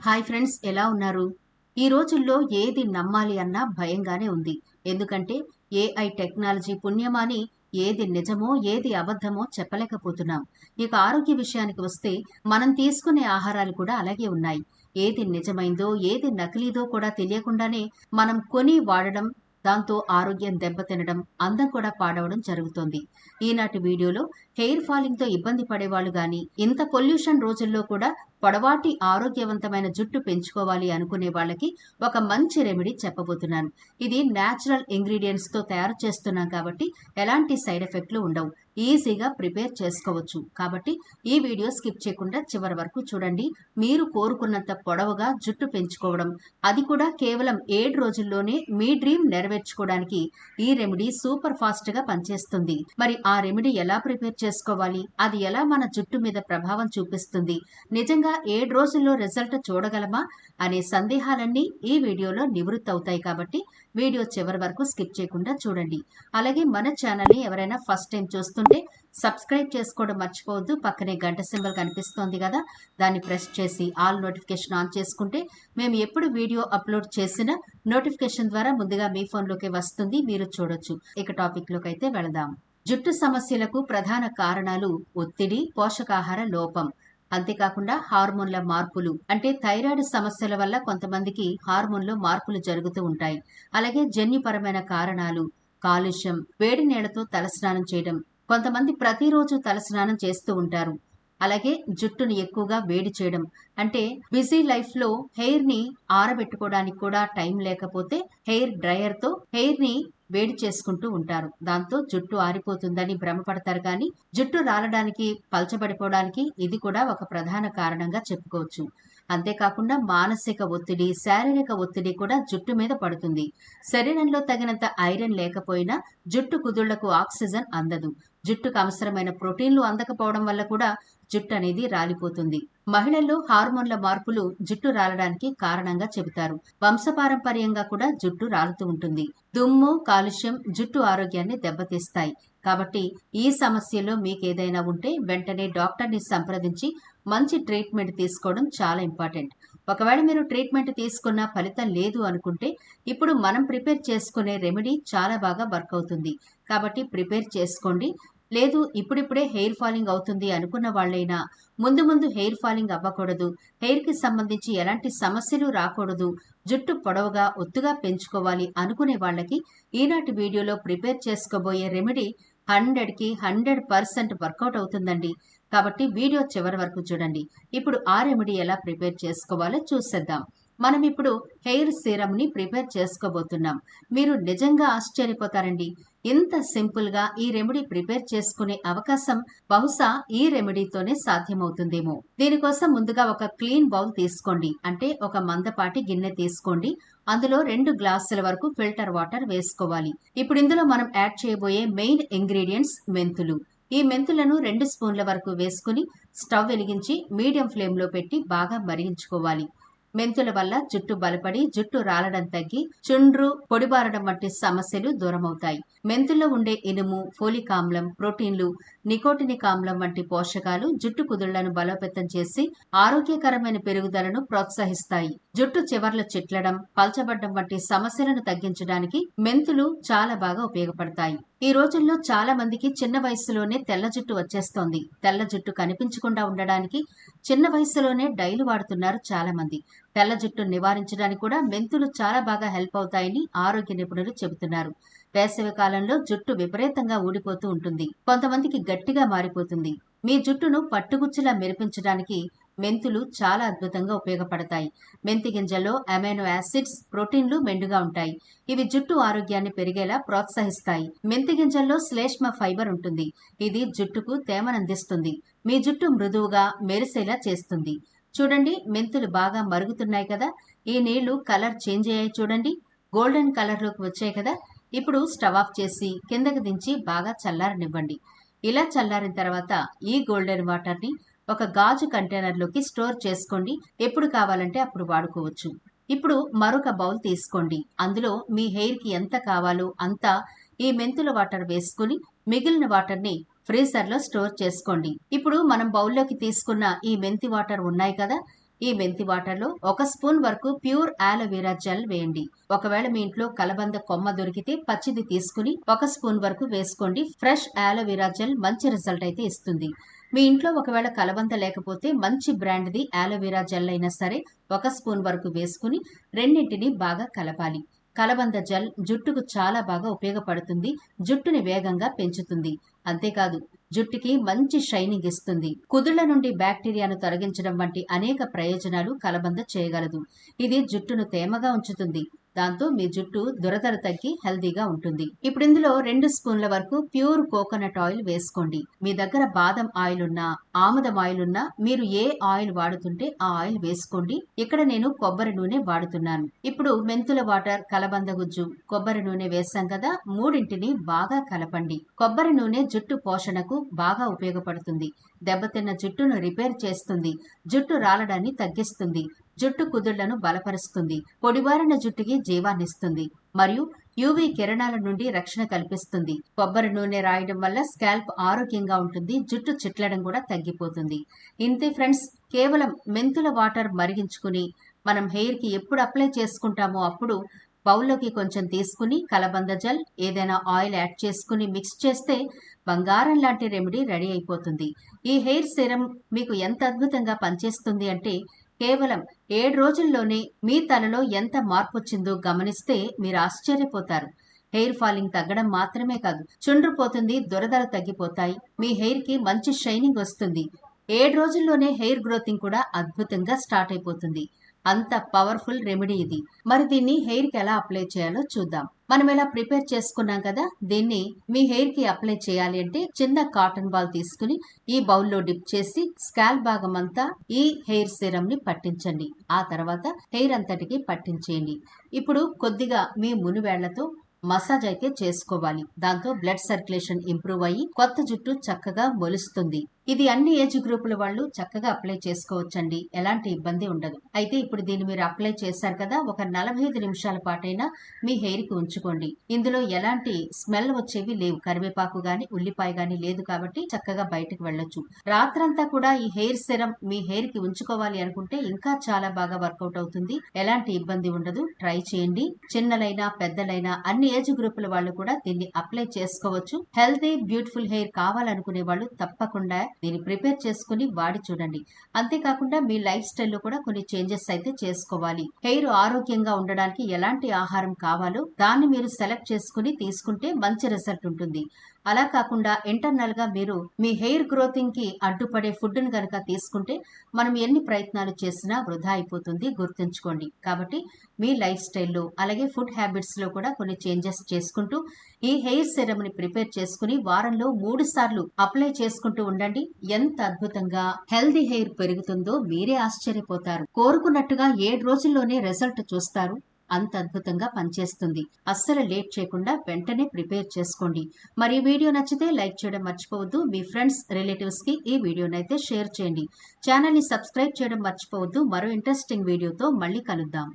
Hi friends, ఎలా ఉన్నారు? ఈ రోజుల్లో ఏది నమ్మాలి అన్నా భయంగానే ఉంది. ఎందుకంటే ఏఐ టెక్నాలజీ పుణ్యమాని ఏది నిజమో ఏది అబద్ధమో చెప్పలేకపోతున్నాం. ఇక ఆరోగ్య విషయానికి వస్తే మనం తీసుకునే ఆహారాలు కూడా అలాగే ఉన్నాయి. ఏది నిజమైందో ఏది నకిలీదో కూడా తెలియకుండానే మనం కొని వాడడం, దాంతో ఆరోగ్యం దెబ్బతినడం, అందం కూడా పాడవడం జరుగుతోంది. ఈనాటి వీడియోలో హెయిర్ ఫాలింగ్ తో ఇబ్బంది పడేవాళ్ళు గాని, ఇంత పొల్యూషన్ రోజుల్లో కూడా పొడవాటి ఆరోగ్యవంతమైన జుట్టు పెంచుకోవాలి అనుకునే వాళ్ళకి ఒక మంచి రెమెడీ చెప్పబోతున్నాను. ఇది న్యాచురల్ ఇంగ్రీడియంట్స్ తో తయారు చేస్తున్నాం కాబట్టి ఎలాంటి సైడ్ ఎఫెక్ట్లు ఉండవు. ఈజీగా ప్రిపేర్ చేసుకోవచ్చు. కాబట్టి ఈ వీడియో స్కిప్ చేయకుండా చివరి వరకు చూడండి. మీరు కోరుకున్నంత పొడవుగా జుట్టు పెంచుకోవడం, అది కూడా కేవలం 7 రోజుల్లోనే మీ డ్రీమ్ నెరవేర్చుకోవడానికి ఈ రెమెడీ సూపర్ ఫాస్ట్ గా పనిచేస్తుంది. మరి ఆ రెమెడీ ఎలా ప్రిపేర్ చేసుకోవాలి, అది ఎలా మన జుట్టు మీద ప్రభావం చూపిస్తుంది, నిజంగా 7 రోజుల్లో రిజల్ట్ చూడగలమా అనే సందేహాలన్నీ ఈ వీడియోలో నివృత్తి అవుతాయి. కాబట్టి వీడియో చివరి వరకు స్కిప్ చేయకుండా చూడండి. అలాగే మన ఛానల్ని ఎవరైనా ఫస్ట్ టైం చూస్తుంటే సబ్స్క్రైబ్ చేసుకోవడం మర్చిపోవద్దు. పక్కనే గంట సింబల్ కనిపిస్తోంది కదా, దాన్ని ప్రెస్ చేసి ఆల్ నోటిఫికేషన్ ఆన్ చేసుకుంటే మేము ఎప్పుడు వీడియో అప్లోడ్ చేసినా నోటిఫికేషన్ ద్వారా ముందుగా మీ ఫోన్లోకి వస్తుంది, మీరు చూడొచ్చు. ఇక టాపిక్ లోకి అయితే వెళదాం. జుట్టు సమస్యలకు ప్రధాన కారణాలు ఒత్తిడి, పోషకాహార లోపం. అంతేకాకుండా హార్మోన్ల మార్పులు, అంటే థైరాయిడ్ సమస్యల వల్ల కొంతమందికి హార్మోన్లో మార్పులు జరుగుతూ ఉంటాయి. అలాగే జన్యుపరమైన కారణాలు, కాలుష్యం, వేడి నీళ్లతో తలస్నానం చేయడం. కొంతమంది ప్రతిరోజు తలస్నానం చేస్తూ ఉంటారు. అలాగే జుట్టును ఎక్కువగా వేడి చేయడం, అంటే బిజీ లైఫ్ లో హెయిర్ ని ఆరబెట్టుకోవడానికి కూడా టైం లేకపోతే హెయిర్ డ్రైయర్ తో హెయిర్ ని వేడి చేసుకుంటూ ఉంటారు. దాంతో జుట్టు ఆరిపోతుందని భ్రమపడతారు, కానీ జుట్టు రాలడానికి, పల్చబడిపోవడానికి ఇది కూడా ఒక ప్రధాన కారణంగా చెప్పుకోవచ్చు. అంతేకాకుండా మానసిక ఒత్తిడి, శారీరక ఒత్తిడి కూడా జుట్టు మీద పడుతుంది. శరీరంలో తగినంత ఐరన్ లేకపోయినా జుట్టు కుదుళ్లకు ఆక్సిజన్ అందదు. జుట్టుకు అవసరమైన ప్రోటీన్లు అందకపోవడం వల్ల కూడా జుట్టు అనేది రాలిపోతుంది. మహిళల్లో హార్మోన్ల మార్పులు జుట్టు రాలడానికి కారణంగా చెబుతారు. వంశపారంపర్యంగా కూడా జుట్టు రాలుతూ ఉంటుంది. దుమ్ము, కాలుష్యం జుట్టు ఆరోగ్యాన్ని దెబ్బతీస్తాయి. కాబట్టి ఈ సమస్యలో మీకేదైనా ఉంటే వెంటనే డాక్టర్ని సంప్రదించి మంచి ట్రీట్మెంట్ తీసుకోవడం చాలా ఇంపార్టెంట్. ఒకవేళ మీరు ట్రీట్మెంట్ తీసుకున్న ఫలితం లేదు అనుకుంటే ఇప్పుడు మనం ప్రిపేర్ చేసుకునే రెమెడీ చాలా బాగా వర్క్ అవుతుంది. కాబట్టి ప్రిపేర్ చేసుకోండి. లేదు ఇప్పుడిప్పుడే హెయిర్ ఫాలింగ్ అవుతుంది అనుకున్న వాళ్ళైనా, ముందు ముందు హెయిర్ ఫాలింగ్ అవ్వకూడదు, హెయిర్ కి సంబంధించి ఎలాంటి సమస్యలు రాకూడదు, జుట్టు పొడవుగా ఒత్తుగా పెంచుకోవాలి అనుకునే వాళ్ళకి ఈనాటి వీడియోలో ప్రిపేర్ చేసుకోబోయే రెమెడీ 100కి 100% వర్కౌట్ అవుతుందండి. కాబట్టి వీడియో చివరి వరకు చూడండి. ఇప్పుడు ఆ రెమెడీ ఎలా ప్రిపేర్ చేసుకోవాలో చూసేద్దాం. మనం ఇప్పుడు హెయిర్ సీరం ని ప్రిపేర్ చేసుకోబోతున్నాం. మీరు నిజంగా ఆశ్చర్యపోతారండి. ఇంత సింపుల్ గా ఈ రెమెడీ ప్రిపేర్ చేసుకునే అవకాశం బహుశా ఈ రెమెడీతోనే సాధ్యమవుతుందేమో. దీనికోసం ముందుగా ఒక క్లీన్ బౌల్ తీసుకోండి, అంటే ఒక మందపాటి గిన్నె తీసుకోండి. అందులో 2 గ్లాసుల వరకు ఫిల్టర్ వాటర్ వేసుకోవాలి. ఇప్పుడు ఇందులో మనం యాడ్ చేయబోయే మెయిన్ ఇంగ్రీడియంట్స్ మెంతులు. ఈ మెంతులను 2 స్పూన్ల వరకు వేసుకుని స్టవ్ వెలిగించి మీడియం ఫ్లేమ్ లో పెట్టి బాగా మరిగించుకోవాలి. మెంతుల వల్ల జుట్టు బలపడి జుట్టు రాలడం తగ్గి చుండ్రు, పొడిబారడం వంటి సమస్యలు దూరమవుతాయి. మెంతుల్లో ఉండే ఇనుము, ఫోలిక్ ఆమ్లం, ప్రోటీన్లు, నికోటినిక్ ఆమ్లం వంటి పోషకాలు జుట్టు కుదుళ్లను బలోపేతం చేసి ఆరోగ్యకరమైన పెరుగుదలను ప్రోత్సహిస్తాయి. జుట్టు చివర్లు చిట్లడం, పల్చబడ్డం వంటి సమస్యలను తగ్గించడానికి మెంతులు చాలా బాగా ఉపయోగపడతాయి. ఈ రోజుల్లో చాలా మందికి చిన్న వయసులోనే తెల్ల జుట్టు వచ్చేస్తోంది. తెల్ల జుట్టు కనిపించకుండా ఉండడానికి చిన్న వయసులోనే డైలు వాడుతున్నారు చాలా మంది. తెల్ల జుట్టు నివారించడానికి కూడా మెంతులు చాలా బాగా హెల్ప్ అవుతాయని ఆరోగ్య నిపుణులు చెబుతున్నారు. వేసవి కాలంలో జుట్టు విపరీతంగా ఊడిపోతూ ఉంటుంది. కొంతమందికి గట్టిగా మారిపోతుంది. మీ జుట్టును పట్టుగుచ్చులా మెరిపించడానికి మెంతులు చాలా అద్భుతంగా ఉపయోగపడతాయి. మెంతి గింజల్లో అమైనో యాసిడ్స్, ప్రోటీన్లు మెండుగా ఉంటాయి. ఇవి జుట్టు ఆరోగ్యాన్ని పెరిగేలా ప్రోత్సహిస్తాయి. మెంతి గింజల్లో శ్లేష్మ ఫైబర్ ఉంటుంది. ఇది జుట్టుకు తేమనందిస్తుంది. మీ జుట్టు మృదువుగా, మెరిసేలా చేస్తుంది. చూడండి, మెంతులు బాగా మరుగుతున్నాయి కదా. ఈ నీళ్లు కలర్ చేంజ్ అయ్యాయి చూడండి, గోల్డెన్ కలర్ లోకి వచ్చాయి కదా. ఇప్పుడు స్టవ్ ఆఫ్ చేసి కిందకి దించి బాగా చల్లారనివ్వండి. ఇలా చల్లారిన తర్వాత ఈ గోల్డెన్ వాటర్ ని ఒక గాజు కంటైనర్ లోకి స్టోర్ చేసుకోండి. ఎప్పుడు కావాలంటే అప్పుడు వాడుకోవచ్చు. ఇప్పుడు మరొక బౌల్ తీసుకోండి. అందులో మీ హెయిర్ కి ఎంత కావాలో అంత ఈ మెంతుల వాటర్ వేసుకుని మిగిలిన వాటర్ ని ఫ్రీజర్ లో స్టోర్ చేసుకోండి. ఇప్పుడు మనం బౌల్లోకి తీసుకున్న ఈ మెంతి వాటర్ ఉన్నాయి కదా, ఈ మెంతి వాటర్లో 1 స్పూన్ వరకు ప్యూర్ ఆలోవెరా జెల్ వేయండి. ఒకవేళ మీ ఇంట్లో కలబంద కొమ్మ దొరికితే పచ్చిది తీసుకుని 1 స్పూన్ వరకు వేసుకోండి. ఫ్రెష్ ఆలోవెరా జెల్ మంచి రిజల్ట్ అయితే ఇస్తుంది. మీ ఇంట్లో ఒకవేళ కలబంద లేకపోతే మంచి బ్రాండ్ది ఆలోవెరా జెల్ అయినా సరే 1 స్పూన్ వరకు వేసుకుని రెండింటిని బాగా కలపాలి. కలబంద జెల్ జుట్టుకు చాలా బాగా ఉపయోగపడుతుంది. జుట్టుని వేగంగా పెంచుతుంది. అంతేకాదు జుట్టుకి మంచి షైనింగ్ ఇస్తుంది. కుదుళ్ల నుండి బ్యాక్టీరియాను తొలగించడం వంటి అనేక ప్రయోజనాలు కలబంద చేయగలదు. ఇది జుట్టును తేమగా ఉంచుతుంది. దాంతో మీ జుట్టు దురదలు తగ్గి హెల్దీగా ఉంటుంది. ఇప్పుడు ఇందులో 2 స్పూన్ల వరకు ప్యూర్ కోకోనట్ ఆయిల్ వేసుకోండి. మీ దగ్గర బాదం ఆయిల్ ఉన్నా, ఆముదం ఆయిల్ ఉన్నా మీరు ఏ ఆయిల్ వాడుతుంటే ఆ ఆయిల్ వేసుకోండి. ఇక్కడ నేను కొబ్బరి నూనె వాడుతున్నాను. ఇప్పుడు మెంతుల వాటర్, కలబంద గుజ్జు, కొబ్బరి నూనె వేసాం కదా, మూడింటిని బాగా కలపండి. కొబ్బరి నూనె జుట్టు పోషణకు బాగా ఉపయోగపడుతుంది. దెబ్బతిన్న జుట్టును రిపేర్ చేస్తుంది. జుట్టు రాలడాన్ని తగ్గిస్తుంది. జుట్టు కుదుళ్లను బలపరుస్తుంది. పొడిబారిన జుట్టుకి జీవాన్నిస్తుంది మరియు యూవీ కిరణాల నుండి రక్షణ కల్పిస్తుంది. కొబ్బరి నూనె రాయడం వల్ల స్కాల్ప్ ఆరోగ్యంగా ఉంటుంది. జుట్టు చిట్లడం కూడా తగ్గిపోతుంది. ఇంతే ఫ్రెండ్స్, కేవలం మెంతుల వాటర్ మరిగించుకుని మనం హెయిర్ కి ఎప్పుడు అప్లై చేసుకుంటామో అప్పుడు బౌల్లోకి కొంచెం తీసుకుని కలబంద జెల్, ఏదైనా ఆయిల్ యాడ్ చేసుకుని మిక్స్ చేస్తే బంగారం లాంటి రెమెడీ రెడీ అయిపోతుంది. ఈ హెయిర్ సిరం మీకు ఎంత అద్భుతంగా పనిచేస్తుంది అంటే కేవలం 7 రోజుల్లోనే మీ తలలో ఎంత మార్పు వచ్చిందో గమనిస్తే మీరు ఆశ్చర్యపోతారు. హెయిర్ ఫాలింగ్ తగ్గడం మాత్రమే కాదు, చుండ్రు పోతుంది, దురదలు తగ్గిపోతాయి, మీ హెయిర్ కి మంచి షైనింగ్ వస్తుంది. 7 రోజుల్లోనే హెయిర్ గ్రోతింగ్ కూడా అద్భుతంగా స్టార్ట్ అయిపోతుంది. అంత పవర్ఫుల్ రెమెడీ ఇది. మరి దీన్ని హెయిర్ కి ఎలా అప్లై చేయాలో చూద్దాం. మనం ఎలా ప్రిపేర్ చేసుకున్నాం కదా, దీన్ని మీ హెయిర్ కి అప్లై చేయాలి అంటే చిన్న కాటన్ బాల్ తీసుకుని ఈ బౌల్లో డిప్ చేసి స్కాల్ప్ భాగం అంతా ఈ హెయిర్ సిరం ని పట్టించండి. ఆ తర్వాత హెయిర్ అంతటికి పట్టించేయండి. ఇప్పుడు కొద్దిగా మీ మునివేళ్లతో మసాజ్ అయితే చేసుకోవాలి. దాంతో బ్లడ్ సర్క్యులేషన్ ఇంప్రూవ్ అయ్యి కొత్త జుట్టు చక్కగా మొలుస్తుంది. ఇది అన్ని ఏజ్ గ్రూపుల వాళ్ళు చక్కగా అప్లై చేసుకోవచ్చండి. ఎలాంటి ఇబ్బంది ఉండదు. అయితే ఇప్పుడు దీన్ని మీరు అప్లై చేశారు కదా, ఒక 45 నిమిషాల పాటైనా మీ హెయిర్ కి ఉంచుకోండి. ఇందులో ఎలాంటి స్మెల్ వచ్చేవి లేవు. కరివేపాకు గాని ఉల్లిపాయ గాని లేదు కాబట్టి చక్కగా బయటకు వెళ్ళొచ్చు. రాత్రంతా కూడా ఈ హెయిర్ సిరం మీ హెయిర్ కి ఉంచుకోవాలి అనుకుంటే ఇంకా చాలా బాగా వర్కౌట్ అవుతుంది. ఎలాంటి ఇబ్బంది ఉండదు. ట్రై చేయండి. చిన్నలైనా పెద్దలైనా అన్ని ఏజ్ గ్రూపుల వాళ్ళు కూడా దీన్ని అప్లై చేసుకోవచ్చు. హెల్తీ బ్యూటిఫుల్ హెయిర్ కావాలనుకునే వాళ్ళు తప్పకుండా దీన్ని ప్రిపేర్ చేసుకుని వాడి చూడండి. అంతేకాకుండా మీ లైఫ్ స్టైల్లో కూడా కొన్ని చేంజెస్ అయితే చేసుకోవాలి. హెయిర్ ఆరోగ్యంగా ఉండడానికి ఎలాంటి ఆహారం కావాలో దాన్ని మీరు సెలెక్ట్ చేసుకుని తీసుకుంటే మంచి రిజల్ట్ ఉంటుంది. అలా కాకుండా ఇంటర్నల్ గా మీరు మీ హెయిర్ గ్రోతింగ్ కి అడ్డుపడే ఫుడ్ ను కనుక తీసుకుంటే మనం ఎన్ని ప్రయత్నాలు చేసినా వృధా అయిపోతుంది. గుర్తుంచుకోండి. కాబట్టి మీ లైఫ్ స్టైల్లో అలాగే ఫుడ్ హ్యాబిట్స్ లో కూడా కొన్ని చేంజెస్ చేసుకుంటూ ఈ హెయిర్ సిరమ్ ని ప్రిపేర్ చేసుకుని వారంలో 3 సార్లు అప్లై చేసుకుంటూ ఉండండి. ఎంత అద్భుతంగా హెల్దీ హెయిర్ పెరుగుతుందో మీరే ఆశ్చర్యపోతారు. కోరుకున్నట్టుగా 7 రోజుల్లోనే రిజల్ట్ చూస్తారు. అంత అద్భుతంగా పనిచేస్తుంది. అస్సలు లేట్ చేయకుండా వెంటనే ప్రిపేర్ చేసుకోండి. మరి ఈ వీడియో నచ్చితే లైక్ చేయడం మర్చిపోవద్దు. మీ ఫ్రెండ్స్, రిలేటివ్స్ కి ఈ వీడియోనైతే షేర్ చేయండి. ఛానల్ ని సబ్స్క్రైబ్ చేయడం మర్చిపోవద్దు. మరో ఇంట్రెస్టింగ్ వీడియోతో మళ్ళీ కలుద్దాం.